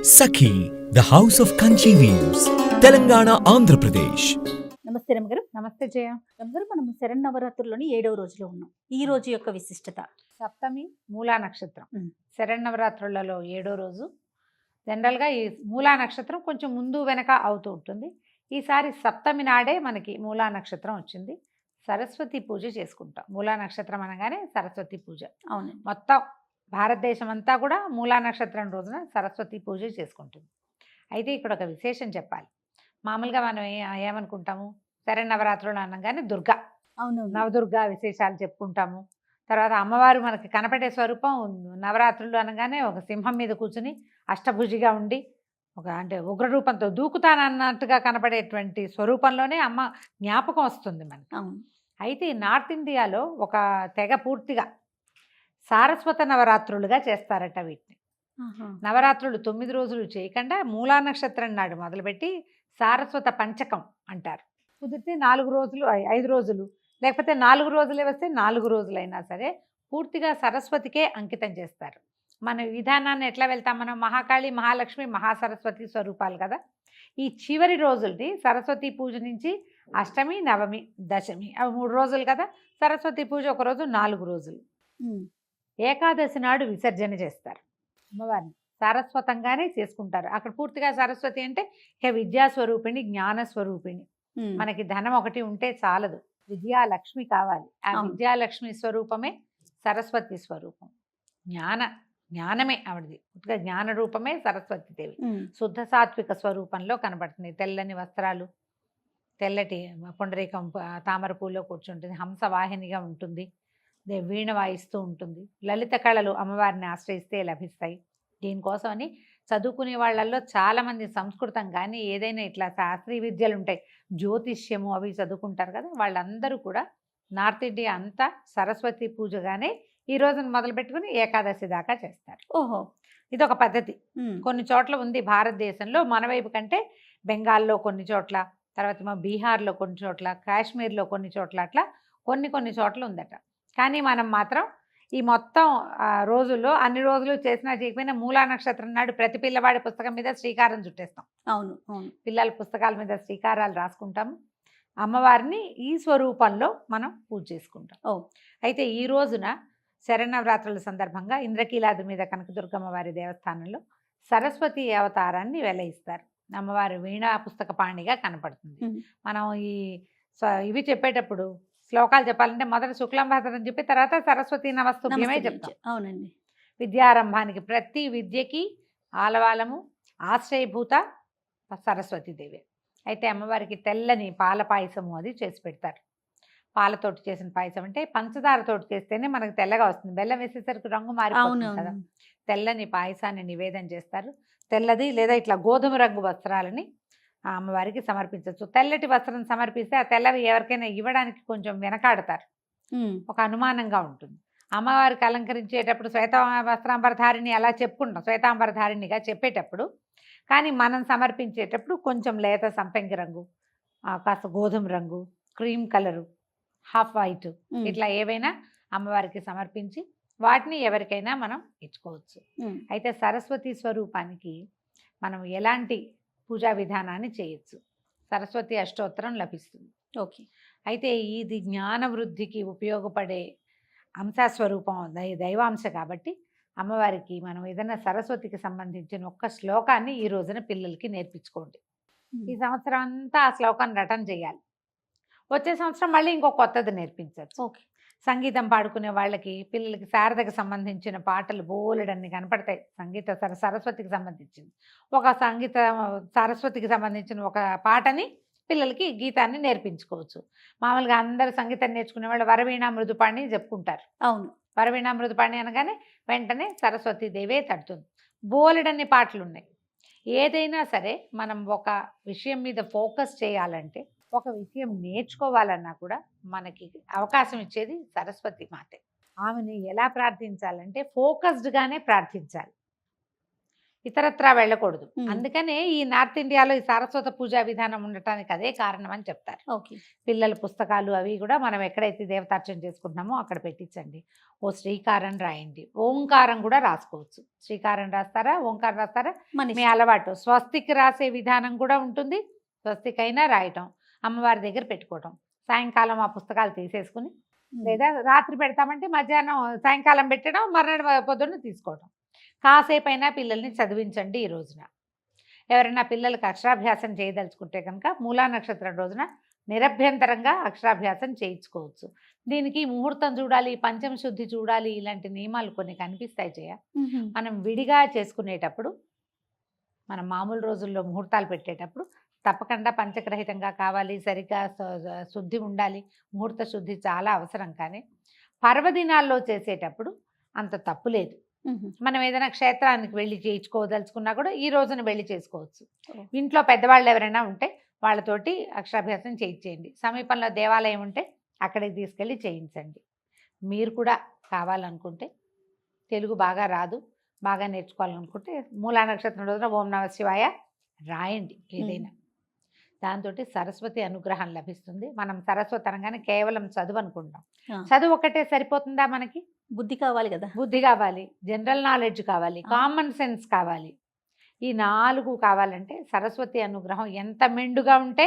Sakhi the house of Kanchi weaves Telangana Andhra Pradesh. నమస్తే రమగారు. నమస్తే జయ. రమగారు, మనం శరన్నవరాత్రుల్లోని 7వ రోజులో ఉన్నాం. ఈ రోజు యొక్క విశిష్టత సప్తమి మూలా నక్షత్రం. ఉమ్. శరన్నవరాత్రులలో 7వ రోజు. జనరల్గా ఈ మూలా నక్షత్రం కొంచెం ముందు వెనక అవుతూ ఉంటుంది. ఈసారి సప్తమి నాడే మనకి మూలా నక్షత్రం వచ్చింది. సరస్వతి పూజ చేసుకుంటాం. మూలా నక్షత్రం అనగానే సరస్వతి పూజ. అవును. మొత్తం భారతదేశం అంతా కూడా మూలా నక్షత్రం రోజున సరస్వతి పూజ చేసుకుంటుంది. అయితే ఇక్కడ ఒక విశేషం చెప్పాలి. మామూలుగా మనం ఏమనుకుంటాము, శరన్నవరాత్రులు అనగానే దుర్గా, అవును. నవదుర్గా విశేషాలు చెప్పుకుంటాము. తర్వాత అమ్మవారు మనకి కనపడే స్వరూపం నవరాత్రులు అనగానే ఒక సింహం మీద కూర్చుని అష్టభుజిగా ఉండి ఒక అంటే ఉగ్రరూపంతో దూకుతానన్నట్టుగా కనపడేటువంటి స్వరూపంలోనే అమ్మ జ్ఞాపకం వస్తుంది మనకి. అవును. అయితే నార్త్ ఇండియాలో ఒక తెగ పూర్తిగా సారస్వత నవరాత్రులుగా చేస్తారట వీటిని. ఆహా. నవరాత్రులు 9 రోజులు చేయకుండా మూలా నక్షత్రం నాడు మొదలుపెట్టి సారస్వత పంచకం అంటారు. కుదిరితే 4 రోజులు 5 రోజులు, లేకపోతే 4 రోజులే వస్తే 4 రోజులైనా సరే పూర్తిగా సరస్వతికే అంకితం చేస్తారు. మన విధానాన్ని ఎట్లా వెళ్తాం మనం, మహాకాళి, మహాలక్ష్మి, మహాసరస్వతి స్వరూపాలు కదా. ఈ చివరి రోజుల్ని సరస్వతి పూజ నుంచి అష్టమి, నవమి, దశమి అవి 3 రోజులు కదా. సరస్వతి పూజ ఒక రోజు, 4 రోజులు. ఉమ్. ఏకాదశి నాడు విసర్జన చేస్తారు అమ్మవారిని. సారస్వతంగానే చేసుకుంటారు. అక్కడ పూర్తిగా సరస్వతి అంటే ఇక విద్యాస్వరూపిణి, జ్ఞానస్వరూపిణి. ఉమ్. మనకి ధనం ఒకటి ఉంటే చాలదు, విద్యాలక్ష్మి కావాలి. ఆ అవును. విద్యాలక్ష్మి స్వరూపమే సరస్వతి స్వరూపం. జ్ఞానమే ఆవిడది. పూర్తిగా జ్ఞాన రూపమే సరస్వతి దేవి. ఉమ్. శుద్ధ సాత్విక స్వరూపంలో కనబడుతుంది. తెల్లని వస్త్రాలు, తెల్లటి పుండరీకం తామర పూలో కూర్చుంటుంది, హంసవాహినిగా ఉంటుంది, వీణ వాయిస్తూ ఉంటుంది. లలిత కళలు అమ్మవారిని ఆశ్రయిస్తే లభిస్తాయి. దీనికోసమని చదువుకునే వాళ్ళల్లో చాలామంది సంస్కృతం కానీ ఏదైనా ఇట్లా శాస్త్రీయ విద్యలు ఉంటాయి, జ్యోతిష్యము అవి చదువుకుంటారు కదా, వాళ్ళందరూ కూడా నార్త్ ఇండియా అంతా సరస్వతి పూజగానే ఈ రోజున మొదలు పెట్టుకుని ఏకాదశి దాకా చేస్తారు. ఓహో. ఇదొక పద్ధతి. ఉమ్. కొన్ని చోట్ల ఉంది భారతదేశంలో, మన వైపు కంటే బెంగాల్లో కొన్ని చోట్ల, తర్వాత బీహార్లో కొన్ని చోట్ల, కాశ్మీర్లో కొన్ని చోట్ల, అట్లా కొన్ని చోట్ల ఉందట. కానీ మనం మాత్రం ఈ మొత్తం రోజుల్లో అన్ని రోజులు చేసినా చేయకపోయినా మూలా నక్షత్రం నాడు ప్రతి పిల్లవాడి పుస్తకం మీద శ్రీకారం చుట్టేస్తాం. అవును. అవును. పిల్లల పుస్తకాల మీద శ్రీకారాలు రాసుకుంటాము. అమ్మవారిని ఈ స్వరూపంలో మనం పూజ చేసుకుంటాం. ఓ. అయితే ఈ రోజున శరన్నవరాత్రుల సందర్భంగా ఇంద్రకీలాద్రి మీద కనకదుర్గమ్మ వారి దేవస్థానంలో సరస్వతి అవతారాన్ని వెలయిస్తారు. అమ్మవారు వీణా పుస్తక పాణిగా కనపడుతుంది. ఉమ్. మనం ఇవి చెప్పేటప్పుడు శ్లోకాలు చెప్పాలంటే మొదట శుక్లంభద్రం చెప్పి తర్వాత సరస్వతి నమస్తుభ్యమే నమస్తే చెప్తాం. అవునండి. విద్యారంభానికి ప్రతి విద్యకి ఆలవాలము ఆశ్రయభూత సరస్వతీదేవి. అయితే అమ్మవారికి తెల్లని పాల పాయసము అది చేసి పెడతారు. పాలతోటి చేసిన పాయసం అంటే పంచదారతోటి చేస్తేనే మనకు తెల్లగా వస్తుంది. బెల్లం వేసేసరికి రంగు మారిపోతుంది కదా. తెల్లని పాయసాన్ని నివేదన చేస్తారు. తెల్లది లేదా ఇట్లా గోధుమ రంగు వస్త్రాలని ఆ అమ్మవారికి సమర్పించవచ్చు. తెల్లటి వస్త్రం సమర్పిస్తే ఆ తెల్లవి ఎవరికైనా ఇవ్వడానికి కొంచెం వెనకాడతారు, ఒక అనుమానంగా ఉంటుంది. అమ్మవారికి అలంకరించేటప్పుడు వస్త్రాంబరధారిణి అలా చెప్పుకుంటాం, శ్వేతాంబరధారిణిగా చెప్పేటప్పుడు. కానీ మనం సమర్పించేటప్పుడు కొంచెం లేత సంపెంగి రంగు, కాస్త గోధుమ రంగు, క్రీమ్ కలరు, హాఫ్ వైట్, ఇట్లా ఏవైనా అమ్మవారికి సమర్పించి వాటిని ఎవరికైనా మనం ఇచ్చుకోవచ్చు. అయితే సరస్వతి స్వరూపానికి మనం ఎలాంటి పూజా విధానాన్ని చేయొచ్చు. సరస్వతి అష్టోత్తరం లభిస్తుంది. ఓకే. అయితే ఇది జ్ఞాన వృద్ధికి ఉపయోగపడే అంశస్వరూపం, దైవాంశ కాబట్టి అమ్మవారికి మనం ఏదైనా సరస్వతికి సంబంధించిన ఒక్క శ్లోకాన్ని ఈ రోజున పిల్లలకి నేర్పించుకోండి. ఈ సంవత్సరం అంతా ఆ శ్లోకాన్ని రటన చేయాలి. వచ్చే సంవత్సరం మళ్ళీ ఇంకో కొత్తది నేర్పించవచ్చు. ఓకే. సంగీతం పాడుకునే వాళ్ళకి పిల్లలకి శారదకి సంబంధించిన పాటలు బోలెడన్ని కనపడతాయి. సరస్వతికి సంబంధించింది సరస్వతికి సంబంధించిన ఒక పాటని పిల్లలకి గీతాన్ని నేర్పించుకోవచ్చు. మామూలుగా అందరూ సంగీతం నేర్చుకునే వాళ్ళు వరవీణ మృదుపాణి చెప్పుకుంటారు. అవును. వరవీణ మృదుపాణి అనగానే వెంటనే సరస్వతీదేవే తడుతుంది. బోలెడన్ని పాటలు ఉన్నాయి. ఏదైనా సరే మనం ఒక విషయం మీద ఫోకస్ చేయాలంటే, ఒక విషయం నేర్చుకోవాలన్నా కూడా మనకి అవకాశం ఇచ్చేది సరస్వతి మాతే. ఆమెను ఎలా ప్రార్థించాలంటే ఫోకస్డ్గానే ప్రార్థించాలి. ఇతరత్రా వెళ్ళకూడదు. ఉమ్. అందుకనే ఈ నార్త్ ఇండియాలో ఈ సారస్వత పూజా విధానం ఉండటానికి అదే కారణం అని చెప్తారు. ఓకే. పిల్లల పుస్తకాలు అవి కూడా మనం ఎక్కడైతే దేవతార్చన చేసుకుంటున్నామో అక్కడ పెట్టించండి. ఓ శ్రీకారం రాయండి, ఓంకారం కూడా రాసుకోవచ్చు. శ్రీకారం రాస్తారా, ఓంకారం రాస్తారా, మన మీ ఇష్టం. అలవాటు. స్వస్తికి రాసే విధానం కూడా ఉంటుంది. స్వస్తికైనా రాయటం, అమ్మవారి దగ్గర పెట్టుకోవటం. సాయంకాలం ఆ పుస్తకాలు తీసేసుకుని, ఉమ్. లేదా రాత్రి పెడతామంటే మధ్యాహ్నం సాయంకాలం పెట్టడం, మర్నాడు పొద్దున్న తీసుకోవడం. కాసేపు అయినా పిల్లల్ని చదివించండి ఈ రోజున. ఎవరైనా పిల్లలకు అక్షరాభ్యాసం చేయదలుచుకుంటే కనుక మూలా నక్షత్రం రోజున నిరభ్యంతరంగా అక్షరాభ్యాసం చేయించుకోవచ్చు. దీనికి ముహూర్తం చూడాలి, పంచమ శుద్ధి చూడాలి, ఇలాంటి నియమాలు కొన్ని కనిపిస్తాయి చేయ. ఉహుం. మనం విడిగా చేసుకునేటప్పుడు, మనం మామూలు రోజుల్లో ముహూర్తాలు పెట్టేటప్పుడు తప్పకుండా పంచగ్రహితంగా కావాలి, సరిగ్గా శుద్ధి ఉండాలి. ముహూర్త శుద్ధి చాలా అవసరం. కానీ పర్వదినాల్లో చేసేటప్పుడు అంత తప్పు లేదు. ఉహుం. మనం ఏదైనా క్షేత్రానికి వెళ్ళి చేయించుకోదలుచుకున్నా కూడా ఈ రోజున వెళ్ళి చేసుకోవచ్చు. ఓ. ఇంట్లో పెద్దవాళ్ళు ఎవరైనా ఉంటే వాళ్ళతోటి అక్షరాభ్యాసం చేయించేయండి. సమీపంలో దేవాలయం ఉంటే అక్కడికి తీసుకెళ్ళి చేయించండి. మీరు కూడా కావాలనుకుంటే, తెలుగు బాగా రాదు, బాగా నేర్చుకోవాలనుకుంటే మూలా నక్షత్రం రోజున ఓం నమ శివాయ రాయండి ఏదైనా. దాంతో సరస్వతి అనుగ్రహం లభిస్తుంది. మనం సరస్వతి అనగానే కేవలం చదువు అనుకుంటాం. ఆ. చదువు ఒక్కటే సరిపోతుందా మనకి? బుద్ధి కావాలి కదా. బుద్ధి కావాలి, జనరల్ నాలెడ్జ్ కావాలి, కామన్ సెన్స్ కావాలి. ఈ 4 కావాలంటే సరస్వతి అనుగ్రహం ఎంత మెండుగా ఉంటే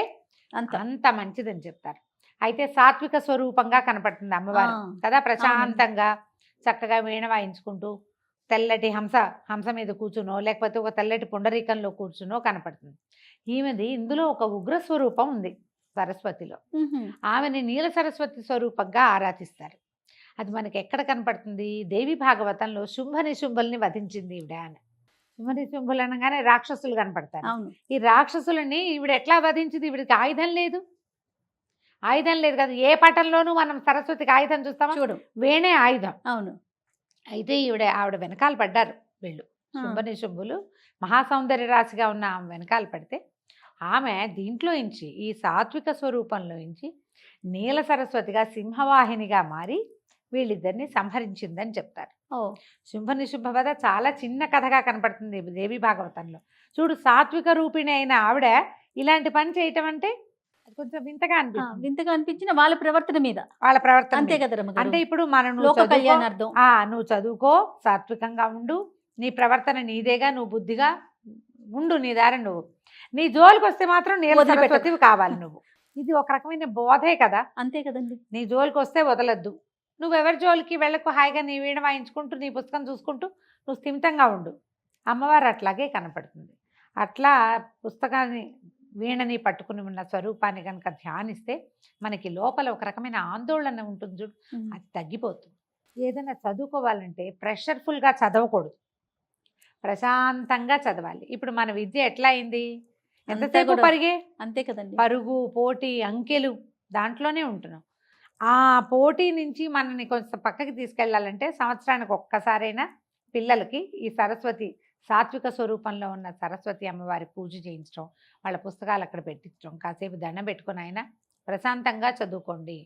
అంత అంత మంచిదని చెప్తారు. అయితే సాత్విక స్వరూపంగా కనపడుతుంది అమ్మవారు ఆ. కదా. ప్రశాంతంగా చక్కగా వీణ వాయించుకుంటూ తెల్లటి హంస మీద కూర్చునో, లేకపోతే ఒక తెల్లటి పుండరీకంలో కూర్చునో కనపడుతుంది. ఈమెది ఇందులో ఒక ఉగ్ర స్వరూపం ఉంది సరస్వతిలో. ఉహుం. ఆమెని నీల సరస్వతి స్వరూపంగా ఆరాధిస్తారు. అది మనకి ఎక్కడ కనపడుతుంది? దేవి భాగవతంలో శుంభనిశుంభుల్ని వధించింది ఈవిడ అని. శుంభనిశుంభులు అనగానే రాక్షసులు కనపడతారు. అవును. ఈ రాక్షసులని ఈవిడ ఎట్లా వధించింది? ఈవిడికి ఆయుధం లేదు. ఆయుధం లేదు కదా. ఏ పటంలోనూ మనం సరస్వతికి ఆయుధం చూస్తామా? చూడు. వేణే ఆయుధం. అవును. అయితే ఆవిడ వెనకాల పడ్డారు వీళ్ళు. ఆ. శుంభనిశుంభులు మహాసౌందర్య రాశిగా ఉన్న ఆమె వెనకాల పడితే, ఆమె దీంట్లో ఇంచి ఈ సాత్విక స్వరూపంలో ఇంచి నీల సరస్వతిగా సింహవాహినిగా మారి వీళ్ళిద్దరిని సంహరించిందని చెప్తారు. ఓ. శుంభనిశుంభ వధ చాలా చిన్న కథగా కనపడుతుంది దేవి భాగవతంలో. చూడు, సాత్విక రూపిణి అయిన ఆవిడ ఇలాంటి పని చేయటం అంటే అది కొంచెం వింతగా ఆ, అనిపిస్తుంది. వింతగా అనిపించిన వాళ్ళ ప్రవర్తన మీద. వాళ్ళ ప్రవర్తన అంతే మీద. కదా రమ్మగారు. అంటే ఇప్పుడు మనం లోక కళ్యాణార్థం. నువ్వు చదువుకో, సాత్వికంగా ఉండు, నీ ప్రవర్తన నీదేగా, నువ్వు బుద్ధిగా ఉండు, నీ దారి నువ్వు. నీ జోలికి వస్తే మాత్రం నీల వదిలిపెట్టకు. సరస్వతివి కావాలి నువ్వు. ఇది ఒక రకమైన బోధే కదా. అంతే కదండి. నీ జోలికి వస్తే వదలద్దు, నువ్వెవరి జోలికి వెళ్ళకు, హాయిగా నీ వీణ వాయించుకుంటూ నీ పుస్తకం చూసుకుంటూ నువ్వు స్థిమితంగా ఉండు. అమ్మవారు అట్లాగే కనపడుతుంది. అట్లా పుస్తకాన్ని, వీణని పట్టుకుని ఉన్న స్వరూపాన్ని కనుక ధ్యానిస్తే మనకి లోపల ఒక రకమైన ఆందోళన ఉంటుంది చూడు, ఉమ్. అది తగ్గిపోతుంది. ఏదైనా చదువుకోవాలంటే ప్రెషర్ఫుల్గా చదవకూడదు, ప్రశాంతంగా చదవాలి. ఇప్పుడు మన విద్య ఎట్లా అయింది? ఎంతసేపు కూడా పరిగే, అంతే కదండి. పరుగు, పోటీ, అంకెలు, దాంట్లోనే ఉంటున్నాం. ఆ పోటీ నుంచి మనని కొంచెం పక్కకి తీసుకెళ్ళాలంటే సంవత్సరానికి ఒక్కసారైనా పిల్లలకి ఈ సరస్వతి సాత్విక స్వరూపంలో ఉన్న సరస్వతి అమ్మవారి పూజ చేయించడం, వాళ్ళ పుస్తకాలు అక్కడ పెట్టించడం, కాసేపు దండం పెట్టుకుని అయినా ప్రశాంతంగా చదువుకోండి.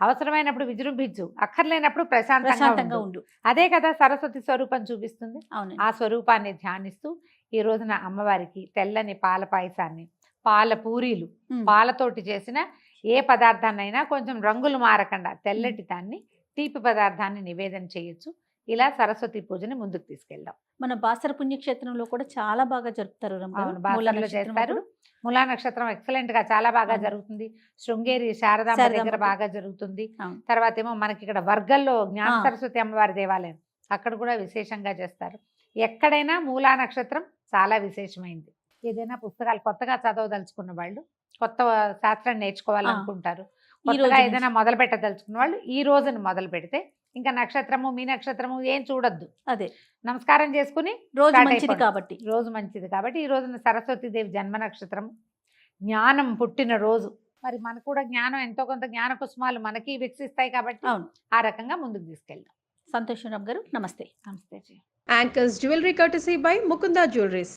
అవసరమైనప్పుడు విజృంభించు, అక్కర్లేనప్పుడు ప్రశాంతంగా ప్రశాంతంగా ఉండు. ఉండు. అదే కదా సరస్వతి స్వరూపం చూపిస్తుంది. అవును. ఆ స్వరూపాన్ని ధ్యానిస్తూ ఈ రోజున అమ్మవారికి తెల్లని పాల పాయసాన్ని, పాల పూరీలు, పాలతోటి చేసిన ఏ పదార్థాన్నైనా కొంచెం రంగులు మారకుండా తెల్లటి దాన్ని, తీపి పదార్థాన్ని నివేదన చేయొచ్చు. ఇలా సరస్వతి పూజని ముందుకు తీసుకెళ్దాం. మన బాసర పుణ్యక్షేత్రంలో కూడా చాలా బాగా జరుపుతారు రమ్మగారు. అవును, మూలా బాసరలో నక్షత్రం చేస్తారు. అప్పుడు. మూలా నక్షత్రం ఎక్సలెంట్ గా చాలా బాగా అవును. జరుగుతుంది. శృంగేరి శారదాంబ శారదాంబ దగ్గర దగ్గర. బాగా జరుగుతుంది. అవును. తర్వాత ఏమో మనకి ఇక్కడ వర్గల్లో జ్ఞాన ఆ. సరస్వతి అమ్మవారి దేవాలయం, అక్కడ కూడా విశేషంగా చేస్తారు. ఎక్కడైనా మూలా నక్షత్రం చాలా విశేషమైంది. ఏదైనా పుస్తకాలు కొత్తగా చదవదలుచుకున్న వాళ్ళు, కొత్త శాస్త్రం నేర్చుకోవాలనుకుంటారు, ఈ కొత్తగా రోజు ఏదైనా మొదలు పెట్టదలుచుకున్న వాళ్ళు ఈ రోజున మొదలు పెడితే ఇంకా నక్షత్రము, మీ నక్షత్రము ఏం చూడొద్దు, అదే నమస్కారం చేసుకుని రోజు స్టార్ట్ మంచిది అయిపోండి. కాబట్టి. రోజు మంచిది కాబట్టి ఈ రోజున సరస్వతీదేవి జన్మ నక్షత్రం, జ్ఞానం పుట్టిన రోజు. మరి మనకు కూడా జ్ఞానం, ఎంతో కొంత జ్ఞాన కుసుమాలు మనకి వికసిస్తాయి కాబట్టి అవును. ఆ రకంగా ముందుకు తీసుకెళ్దాం. సంతోషం రమ్ గారు, నమస్తే. నమస్తే G. Anchors Jewelry courtesy by Mukunda Jewelries.